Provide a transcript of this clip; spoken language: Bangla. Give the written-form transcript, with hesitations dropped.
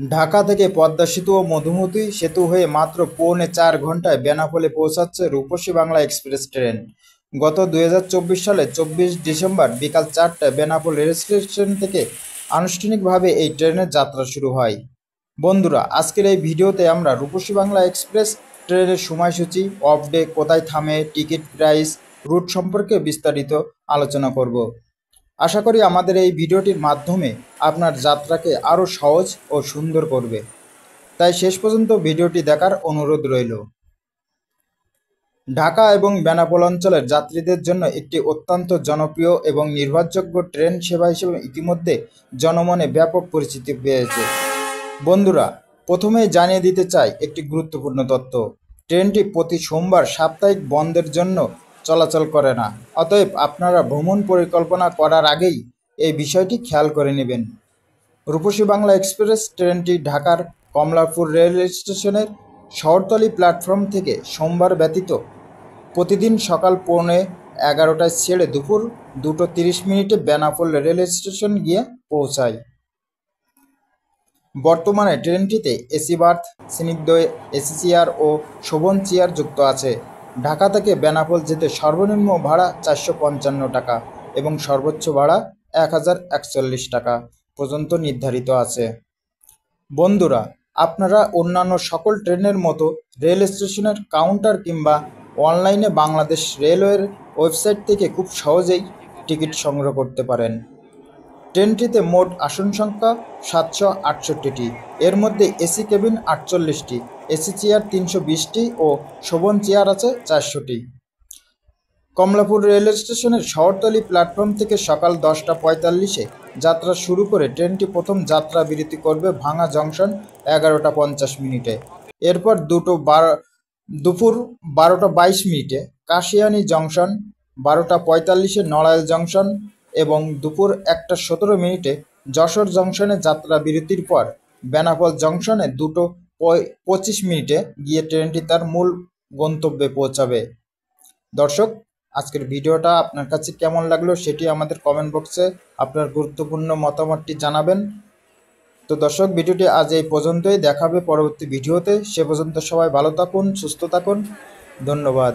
ঢাকা থেকে পদ্মা সেতু ও মধুমতি সেতু হয়ে মাত্র পৌনে 4 ঘন্টায় বেনাপোলে পৌঁছাচ্ছে রূপসী বাংলা এক্সপ্রেস ট্রেন। গত 2024 সালে 24 ডিসেম্বর বিকাল 4টায় বেনাপোল রেল স্টেশন থেকে আনুষ্ঠানিকভাবে এই ট্রেনের যাত্রা শুরু হয়। বন্ধুরা, আজকের এই ভিডিওতে আমরা রূপসী বাংলা এক্সপ্রেস ট্রেনের সময়সূচি, অফ ডে, কোথায় থামে, টিকিট প্রাইস, রুট সম্পর্কে বিস্তারিত আলোচনা করব। আশা করি আমাদের এই ভিডিওটির মাধ্যমে আপনার যাত্রাকে আরও সহজ ও সুন্দর করবে, তাই শেষ পর্যন্ত ভিডিওটি দেখার অনুরোধ রইল। ঢাকা এবং বেনাপোল অঞ্চলের যাত্রীদের জন্য একটি অত্যন্ত জনপ্রিয় এবং নির্ভরযোগ্য ট্রেন সেবা হিসেবে ইতিমধ্যে জনমনে ব্যাপক পরিচিতি পেয়েছে। বন্ধুরা, প্রথমেই জানিয়ে দিতে চাই একটি গুরুত্বপূর্ণ তথ্য। ট্রেনটি প্রতি সোমবার সাপ্তাহিক বন্ধের জন্য চলাচল করে না। অতএব আপনারা ভ্রমণ পরিকল্পনা করার আগেই এই বিষয়টি খেয়াল করে নেবেন। রূপসী বাংলা এক্সপ্রেস ট্রেনটি ঢাকার কমলাপুর রেল স্টেশনের শহরতলি প্ল্যাটফর্ম থেকে সোমবার ব্যতীত প্রতিদিন সকাল 11:15টায় ছেড়ে দুপুর 2:30 বেনাপোল রেল স্টেশন গিয়ে পৌঁছায়। বর্তমানে ট্রেনটিতে এসি বার্থ, স্নিগ্ধ এসি চেয়ার ও শোভন চেয়ার যুক্ত আছে। ঢাকা থেকে বেনাপোল যেতে সর্বনিম্ন ভাড়া 455 টাকা এবং সর্বোচ্চ ভাড়া 1041 টাকা পর্যন্ত নির্ধারিত আছে। বন্ধুরা, আপনারা অন্যান্য সকল ট্রেনের মতো রেল স্টেশনের কাউন্টার কিংবা অনলাইনে বাংলাদেশ রেলওয়ের ওয়েবসাইট থেকে খুব সহজেই টিকিট সংগ্রহ করতে পারেন। ট্রেনটিতে মোট আসন সংখ্যা 768টি, এর মধ্যে এসি কেবিন 48টি, এসি চেয়ার 320টি ও শোভন চেয়ার আছে 400টি। কমলাপুর রেল স্টেশনের শহরতলি প্ল্যাটফর্ম থেকে সকাল 10:45-এ যাত্রা শুরু করে ট্রেনটি প্রথম যাত্রা বিরতি করবে ভাঙা জংশন 11:50। এরপর দুপুর 12:22 কাশিয়ানী জংশন, 12:45 নড়াইল জংশন এবং দুপুর 1:17 যশোর জংশনে যাত্রা বিরতির পর বেনাপোল জংশনে 2:25 গিয়ে ট্রেনটি তার মূল গন্তব্যে পৌঁছাবে। দর্শক, আজকের ভিডিওটা আপনার কাছে কেমন লাগলো সেটি আমাদের কমেন্ট বক্সে আপনার গুরুত্বপূর্ণ মতামতটি জানাবেন। তো দর্শক, ভিডিওটি আজ এই পর্যন্তই, দেখাবে পরবর্তী ভিডিওতে। সে পর্যন্ত সবাই ভালো থাকুন, সুস্থ থাকুন। ধন্যবাদ।